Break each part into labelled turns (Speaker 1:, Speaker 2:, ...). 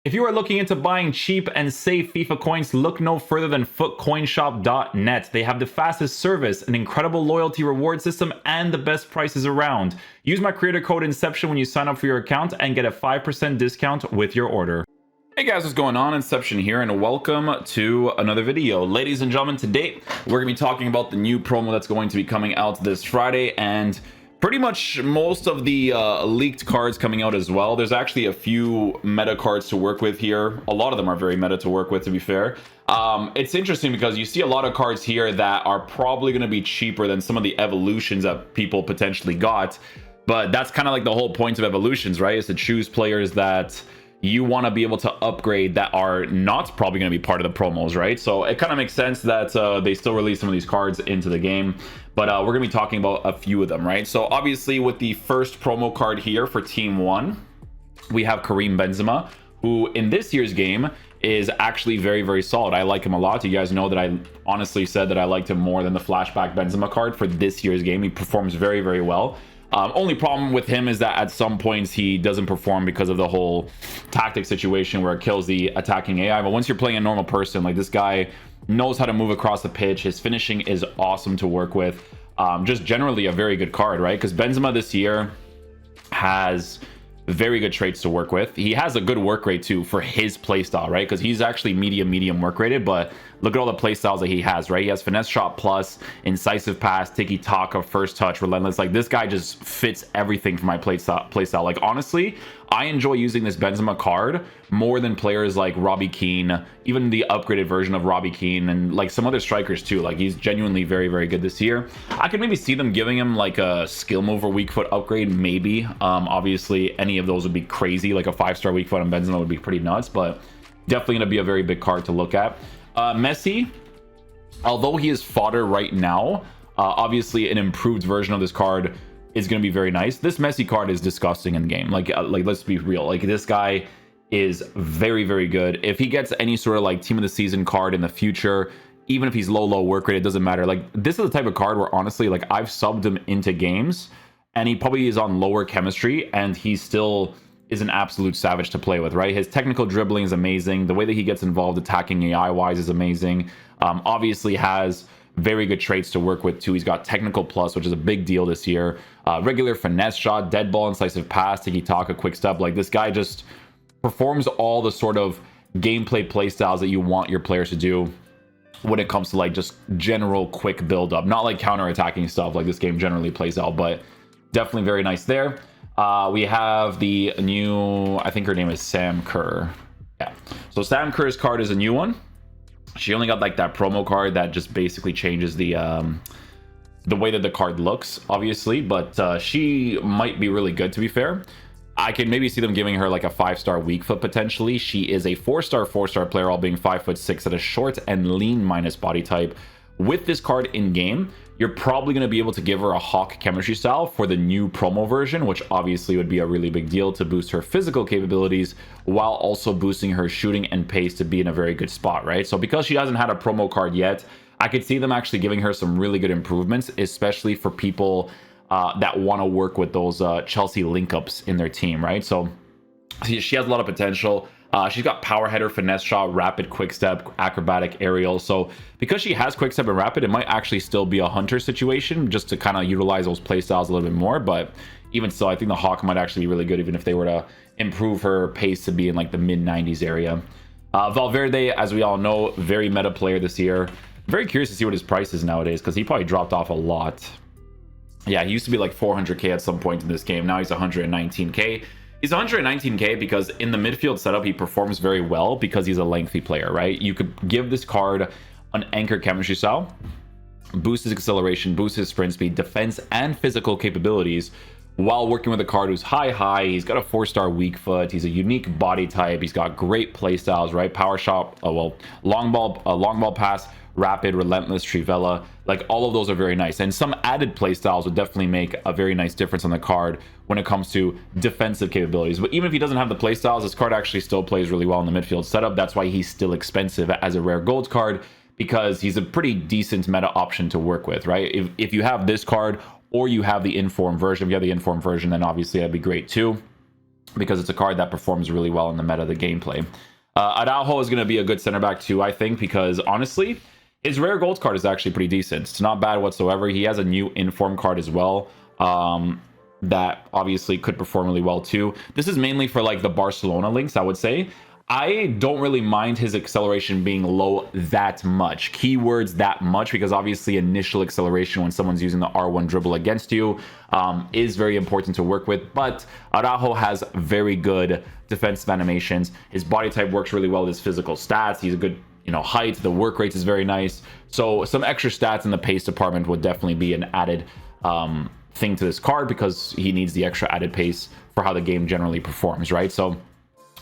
Speaker 1: If you are looking into buying cheap and safe FIFA coins, look no further than footcoinshop.net. They have the fastest service, an incredible loyalty reward system, and the best prices around. Use my creator code Inception when you sign up for your account and get a 5% discount with your order. Hey guys, what's going on? Inception here, and welcome to another video. Ladies and gentlemen, today we're going to be talking about the new promo that's going to be coming out this Friday, and pretty much most of the leaked cards coming out as well. There's actually a few meta cards to work with here. A lot of them are very meta to work with, to be fair. It's interesting because you see a lot of cards here that are probably going to be cheaper than some of the evolutions that people potentially got. But that's kind of like the whole point of evolutions, right? Is to choose players that you want to be able to upgrade that are not probably going to be part of the promos, right? So it kind of makes sense that they still release some of these cards into the game, but we're going to be talking about a few of them, right? So obviously with the first promo card here for Team 1, we have Karim Benzema, who in this year's game is actually very, very solid. I like him a lot. You guys know that I honestly said that I liked him more than the flashback Benzema card for this year's game. He performs very, very well. Only problem with him is that at some points he doesn't perform because of the whole tactic situation where it kills the attacking AI. But once you're playing a normal person, like this guy knows how to move across the pitch. His finishing is awesome to work with. Just generally a very good card, right? Because Benzema this year has very good traits to work with. He has a good work rate too for his playstyle, right? Because he's actually medium work rated, but look at all the playstyles that he has, right? He has finesse shot plus, incisive pass, tiki taka, first touch, relentless. Like this guy just fits everything for my playstyle. Like honestly, I enjoy using this Benzema card more than players like Robbie Keane, even the upgraded version of Robbie Keane, and like some other strikers too. Like he's genuinely very, very good this year. I could maybe see them giving him like a skill move or weak foot upgrade, maybe. Obviously any of those would be crazy. Like a 5-star weak foot on Benzema would be pretty nuts, but definitely going to be a very big card to look at. Messi, although he is fodder right now, obviously an improved version of this card is going to be very nice. This Messi card is disgusting in the game. Like let's be real. Like this guy is very, very good. If he gets any sort of like team of the season card in the future, even if he's low work rate, it doesn't matter. Like this is the type of card where honestly, like I've subbed him into games and he probably is on lower chemistry and he still is an absolute savage to play with, right? His technical dribbling is amazing. The way that he gets involved attacking AI wise is amazing. Obviously has very good traits to work with too. He's got technical plus, which is a big deal this year. Regular finesse shot, dead ball, incisive pass, tiki taka, quick step. Like this guy just performs all the sort of gameplay play styles that you want your players to do when it comes to like just general quick build up, not like counter attacking stuff like this game generally plays out, but definitely very nice there. We have the new, I think her name is Sam Kerr. Yeah. So Sam Kerr's card is a new one. She only got like that promo card that just basically changes the way that the card looks, obviously, but she might be really good, to be fair. I can maybe see them giving her like a 5-star weak foot potentially. She is a 4-star player, all being 5'6" at a short and lean minus body type. With this card in game, you're probably going to be able to give her a Hawk chemistry style for the new promo version, which obviously would be a really big deal to boost her physical capabilities while also boosting her shooting and pace to be in a very good spot, right? So because she hasn't had a promo card yet, I could see them actually giving her some really good improvements, especially for people that want to work with those Chelsea link-ups in their team, right? So she has a lot of potential. She's got power header, finesse shot, rapid, quick step, acrobatic, aerial. So because she has quick step and rapid, it might actually still be a hunter situation just to kind of utilize those play styles a little bit more. But even still, I think the Hawk might actually be really good, even if they were to improve her pace to be in like the mid 90s area. Valverde, as we all know, very meta player this year. Very curious to see what his price is nowadays, because he probably dropped off a lot. Yeah, he used to be like 400k at some point in this game. Now he's 119k. He's 119k because in the midfield setup, he performs very well because he's a lengthy player, right? You could give this card an anchor chemistry style, boost his acceleration, boost his sprint speed, defense, and physical capabilities while working with a card who's high. He's got a 4-star weak foot. He's a unique body type. He's got great play styles, right? Power shot, long ball pass, rapid, relentless, trivela. Like all of those are very nice, and some added play styles would definitely make a very nice difference on the card when it comes to defensive capabilities. But even if he doesn't have the play styles, this card actually still plays really well in the midfield setup. That's why he's still expensive as a rare gold card, because he's a pretty decent meta option to work with, right? If you have this card or you have the inform version, if you have the inform version, then obviously that'd be great too. because it's a card that performs really well in the meta of the gameplay. Araujo is going to be a good center back too, I think, because honestly, his rare gold card is actually pretty decent. It's not bad whatsoever. He has a new inform card as well, that obviously could perform really well too. This is mainly for like the Barcelona links, I would say. I don't really mind his acceleration being low that much. Keywords that much, because obviously initial acceleration when someone's using the R1 dribble against you is very important to work with. But Araujo has very good defensive animations. His body type works really well with his physical stats. He's a good, height. The work rate is very nice. So some extra stats in the pace department would definitely be an added thing to this card, because he needs the extra added pace for how the game generally performs, right? So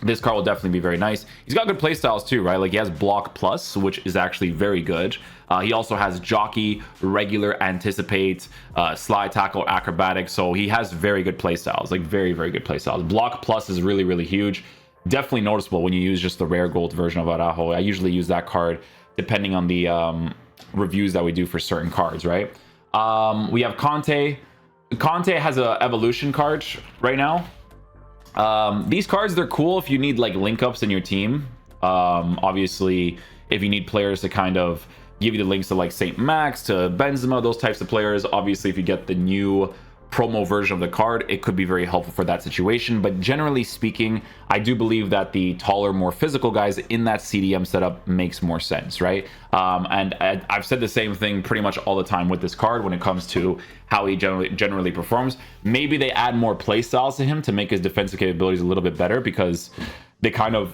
Speaker 1: this card will definitely be very nice. He's got good playstyles too, right? Like he has block plus, which is actually very good. He also has jockey, regular, anticipate, slide tackle, acrobatic. So he has very good playstyles, like very, very good playstyles. Block plus is really, really huge. Definitely noticeable when you use just the rare gold version of Araujo. I usually use that card depending on the reviews that we do for certain cards, right? We have Kante. Kante has an evolution card right now. These cards, they're cool if you need like link ups in your team. Obviously, if you need players to kind of give you the links to like St. Max, to Benzema, those types of players. Obviously, if you get the new promo version of the card, it could be very helpful for that situation. But generally speaking, I do believe that the taller, more physical guys in that CDM setup makes more sense, right? And I've said the same thing pretty much all the time with this card when it comes to how he generally performs. Maybe they add more play styles to him to make his defensive capabilities a little bit better, because they kind of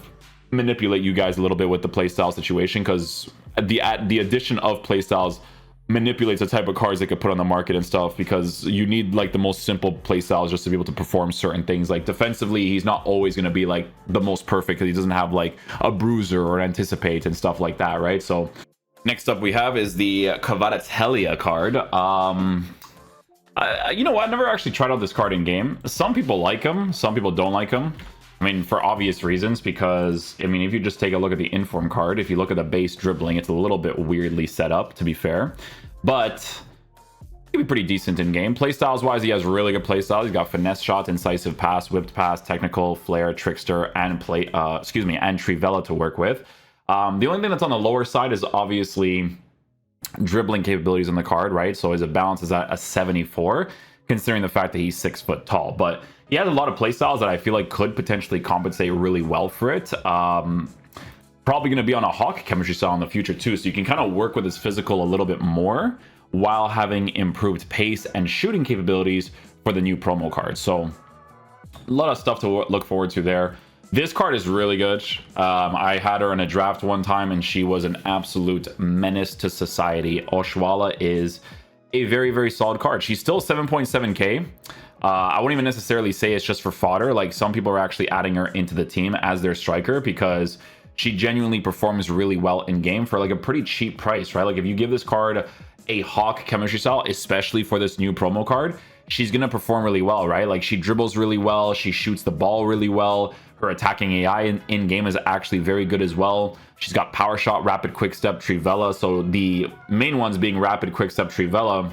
Speaker 1: manipulate you guys a little bit with the playstyle situation, because the addition of playstyles manipulates the type of cards they could put on the market and stuff, because you need like the most simple playstyles just to be able to perform certain things. Like defensively, he's not always going to be like the most perfect, because he doesn't have like a bruiser or an anticipate and stuff like that, right? So next up we have is the Kvaratskhelia card. You know what, I never actually tried out this card in game. Some people like him, some people don't like him. I mean, for obvious reasons, because, I mean, if you just take a look at the inform card, if you look at the base dribbling, it's a little bit weirdly set up, to be fair. But he'd be pretty decent in game. Playstyles-wise, he has really good playstyles. He's got finesse shot, incisive pass, whipped pass, technical, flair, trickster, and and Trivela to work with. The only thing that's on the lower side is obviously dribbling capabilities on the card, right? So his balance is at a 74, considering the fact that he's 6 foot tall. But he has a lot of playstyles that I feel like could potentially compensate really well for it. Probably going to be on a Hawk chemistry style in the future too, so you can kind of work with his physical a little bit more while having improved pace and shooting capabilities for the new promo card. So a lot of stuff to look forward to there. This card is really good. I had her in a draft one time and she was an absolute menace to society. Oshuala is a very, very solid card. She's still 7.7k. I wouldn't even necessarily say it's just for fodder. Like, some people are actually adding her into the team as their striker, because she genuinely performs really well in game for like a pretty cheap price, right? Like, if you give this card a Hawk chemistry style, especially for this new promo card, she's gonna perform really well, right? Like, she dribbles really well, she shoots the ball really well, her attacking AI in game is actually very good as well. She's got power shot, rapid quick step, Trivela. So the main ones being rapid quick step, Trivela,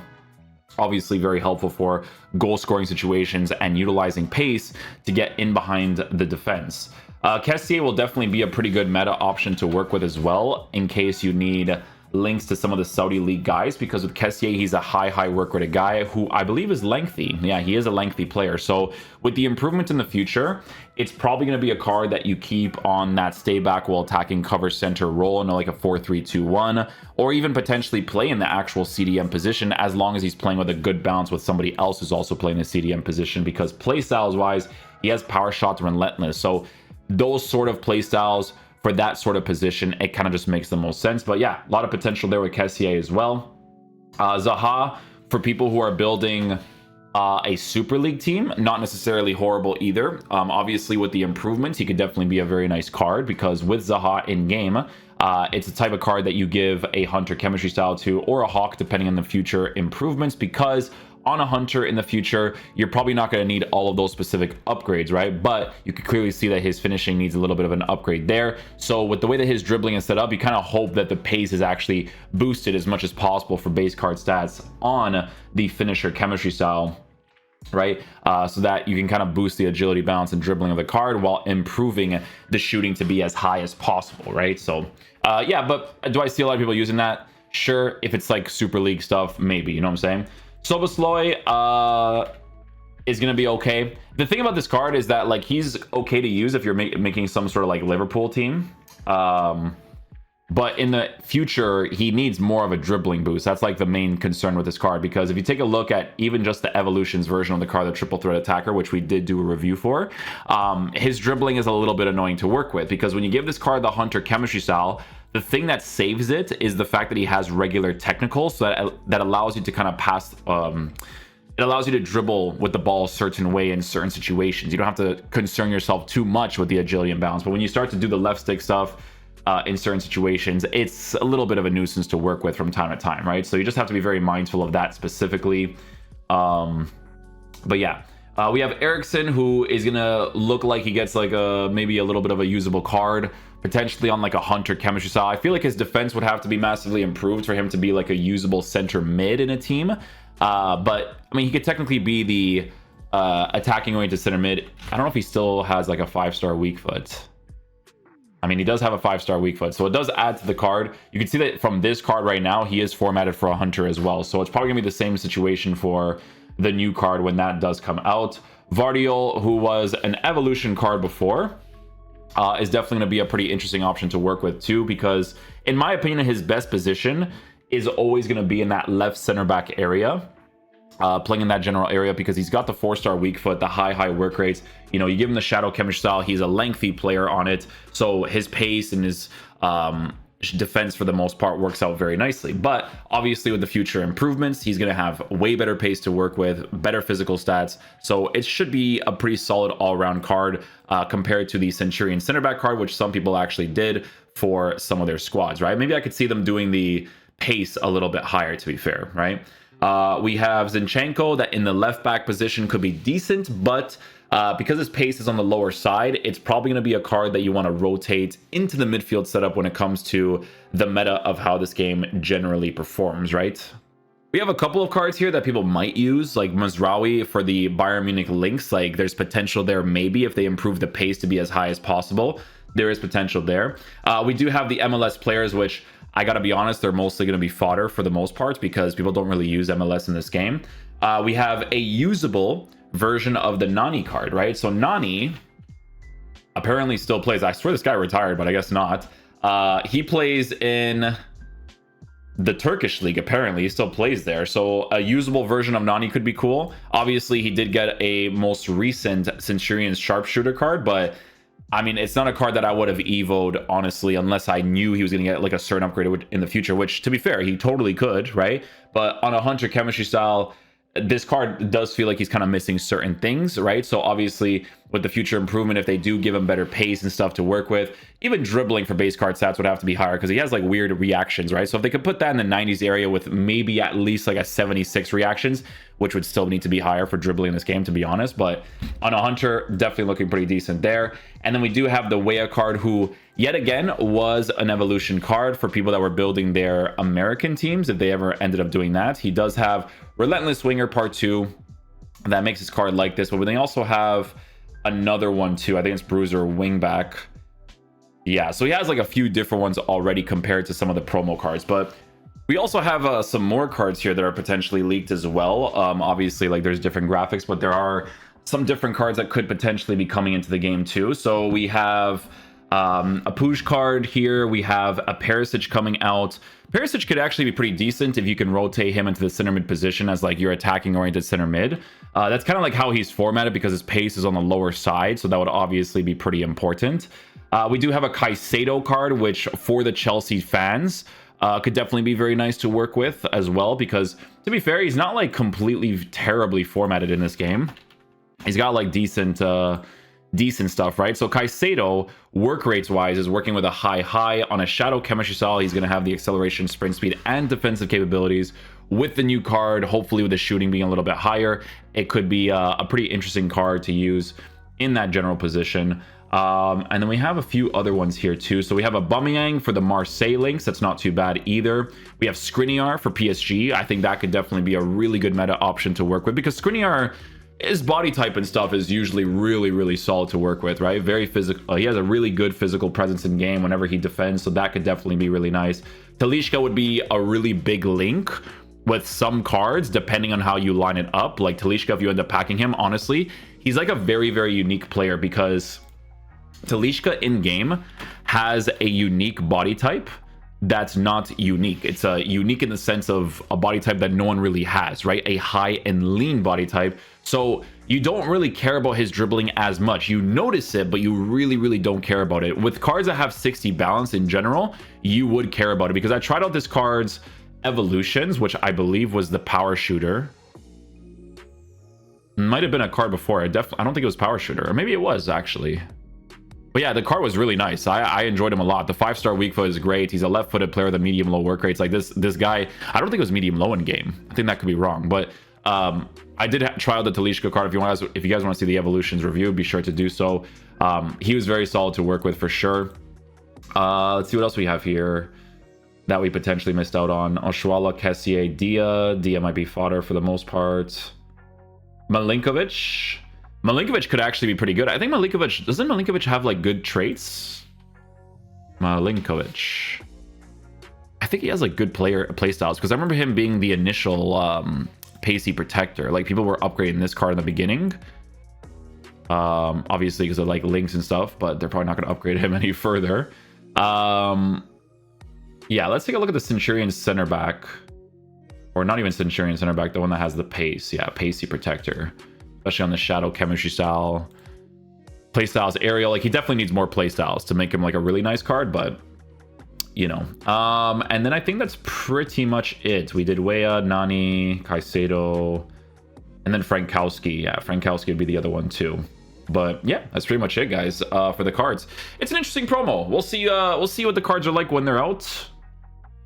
Speaker 1: obviously very helpful for goal scoring situations and utilizing pace to get in behind the defense. Kessier will definitely be a pretty good meta option to work with as well, in case you need links to some of the Saudi League guys, because with Kessier, he's a high work rate guy who I believe is lengthy. Yeah, he is a lengthy player. So with the improvement in the future, it's probably going to be a card that you keep on that stay back while attacking cover center role in like a 4-3-2-1, or even potentially play in the actual CDM position, as long as he's playing with a good balance with somebody else who's also playing the CDM position, because playstyles wise, he has power shots, relentless. So those sort of playstyles for that sort of position, it kind of just makes the most sense. But yeah, a lot of potential there with Kessier as well. Zaha, for people who are building a Super League team, not necessarily horrible either. Obviously, with the improvements, he could definitely be a very nice card, because with Zaha in game, it's a type of card that you give a Hunter chemistry style to, or a Hawk, depending on the future improvements, because on a Hunter in the future, you're probably not going to need all of those specific upgrades, right? But you can clearly see that his finishing needs a little bit of an upgrade there. So with the way that his dribbling is set up, you kind of hope that the pace is actually boosted as much as possible for base card stats on the finisher chemistry style. right? So that you can kind of boost the agility, balance, and dribbling of the card while improving the shooting to be as high as possible, right? So yeah, but do I see a lot of people using that? Sure. If it's like Super League stuff, maybe, you know what I'm saying? Sobosloy is going to be okay. The thing about this card is that like he's okay to use if you're making some sort of like Liverpool team. But in the future, he needs more of a dribbling boost. That's like the main concern with this card, because if you take a look at even just the Evolutions version of the card, the triple threat attacker, which we did do a review for, his dribbling is a little bit annoying to work with, because when you give this card the Hunter chemistry style, the thing that saves it is the fact that he has regular technical, so that allows you to kind of pass... it allows you to dribble with the ball a certain way in certain situations. You don't have to concern yourself too much with the agility and balance. But when you start to do the left stick stuff, in certain situations, it's a little bit of a nuisance to work with from time to time, right? So you just have to be very mindful of that specifically. But yeah, we have Ericsson, who is gonna look like he gets like maybe a little bit of a usable card, potentially on like a Hunter chemistry style. I feel like his defense would have to be massively improved for him to be like a usable center mid in a team. But I mean, he could technically be the attacking oriented center mid. I don't know if he still has like a 5-star weak foot. I mean, he does have a 5-star weak foot, so it does add to the card. You can see that from this card right now, he is formatted for a Hunter as well. So it's probably gonna be the same situation for the new card when that does come out. Vardiol, who was an evolution card before, is definitely gonna be a pretty interesting option to work with too, because in my opinion, his best position is always gonna be in that left center back area. Playing in that general area, because he's got the 4-star weak foot, the high work rates. You know, you give him the shadow chemistry style, he's a lengthy player on it, so his pace and his defense for the most part works out very nicely. But obviously with the future improvements, he's going to have way better pace to work with, better physical stats, so it should be a pretty solid all-around card compared to the Centurion center back card, which some people actually did for some of their squads, right? Maybe I could see them doing the pace a little bit higher, to be fair, right? We have Zinchenko, that in the left back position could be decent, but because his pace is on the lower side, it's probably going to be a card that you want to rotate into the midfield setup when it comes to the meta of how this game generally performs, right? We have a couple of cards here that people might use, like Mazraoui for the Bayern Munich links. Like there's potential there, maybe if they improve the pace to be as high as possible. There is potential there. We do have the MLS players, which I gotta be honest, they're mostly gonna be fodder for the most part because people don't really use MLS in this game. We have a usable version of the Nani card, right? So Nani apparently still plays. I swear this guy retired, but I guess not. He plays in the Turkish league, apparently. He still plays there. So a usable version of Nani could be cool. Obviously, he did get a most recent Centurion's sharpshooter card, but I mean, it's not a card that I would have evoed, honestly, unless I knew he was going to get like a certain upgrade in the future, which, to be fair, he totally could, right? But on a Hunter chemistry style, this card does feel like he's kind of missing certain things, right? So obviously, with the future improvement, if they do give him better pace and stuff to work with, even dribbling for base card stats would have to be higher because he has like weird reactions, right? So if they could put that in the 90s area with maybe at least like a 76 reactions, which would still need to be higher for dribbling in this game, to be honest. But on a Hunter, definitely looking pretty decent there. And then we do have the Weah card, who yet again was an evolution card for people that were building their American teams, if they ever ended up doing that. He does have Relentless Winger Part 2. That makes his card like this. But they also have another one too. I think it's Bruiser Wingback. Yeah, so he has like a few different ones already compared to some of the promo cards. But we also have some more cards here that are potentially leaked as well. Obviously, like there's different graphics, but there are some different cards that could potentially be coming into the game too. So we have a Puig card here. We have a Perisic coming out. Perisic could actually be pretty decent if you can rotate him into the center mid position as like your attacking oriented center mid. That's kind of like how he's formatted because his pace is on the lower side, so that would obviously be pretty important. We do have a Caicedo card, which for the Chelsea fans could definitely be very nice to work with as well, because to be fair, he's not like completely terribly formatted in this game. He's got like decent stuff, right? So Caicedo, work rates wise, is working with a high on a shadow chemistry style. He's going to have the acceleration, sprint speed, and defensive capabilities. With the new card, hopefully with the shooting being a little bit higher, it could be a pretty interesting card to use in that general position. And then we have a few other ones here too. So we have a Aubameyang for the Marseille links. That's not too bad either. We have Skriniar for PSG. I think that could definitely be a really good meta option to work with, because Skriniar his body type and stuff is usually really solid to work with, right? Very physical. He has a really good physical presence in game whenever he defends, so that could definitely be really nice. Talisca would be a really big link with some cards, depending on how you line it up. Like Talisca, if you end up packing him, honestly, he's like a very unique player, because Talisca in game has a unique body type that's not unique. It's unique in the sense of a body type that no one really has, right? A high and lean body type. So you don't really care about his dribbling as much. You notice it, but you really don't care about it. With cards that have 60 balance in general, you would care about it, because I tried out this card's evolutions, which I believe was the power shooter. Might have been a card before. I don't think it was power shooter, or maybe it was actually. But yeah, the card was really nice. I enjoyed him a lot. The 5-star weak foot is great. He's a left-footed player with a medium-low work rates. Like this guy, I don't think it was medium-low in game. I think that could be wrong. But I did try out the Talisca card. If you guys want to see the evolutions review, be sure to do so. He was very solid to work with for sure. Let's see what else we have here that we potentially missed out on. Oshuala, Kessier, Dia might be fodder for the most part. Milinkovic could actually be pretty good. I think doesn't Milinkovic have like good traits? Milinkovic, I think he has like good play styles, because I remember him being the initial pacey protector. Like people were upgrading this card in the beginning, obviously because of like links and stuff, but they're probably not going to upgrade him any further. Yeah, let's take a look at the Centurion center back, or not even Centurion center back, the one that has the pace. Yeah, pacey protector, especially on the shadow chemistry style. Playstyles, aerial, like he definitely needs more playstyles to make him like a really nice card, but you know. And then I think that's pretty much it. We did Weah, Nani, Caicedo, and then Frankowski. Yeah, Frankowski would be the other one too. But yeah, that's pretty much it, guys, for the cards. It's an interesting promo. We'll see what the cards are like when they're out,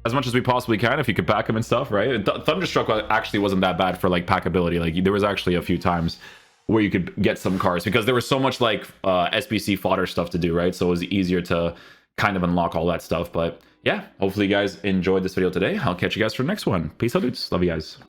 Speaker 1: as much as we possibly can, if you could pack them and stuff, right? Thunderstruck actually wasn't that bad for like packability. Like there was actually a few times where you could get some cards, because there was so much like SBC fodder stuff to do, right? So it was easier to kind of unlock all that stuff. But yeah, hopefully you guys enjoyed this video today. I'll catch you guys for the next one. Peace out, dudes. Love you guys.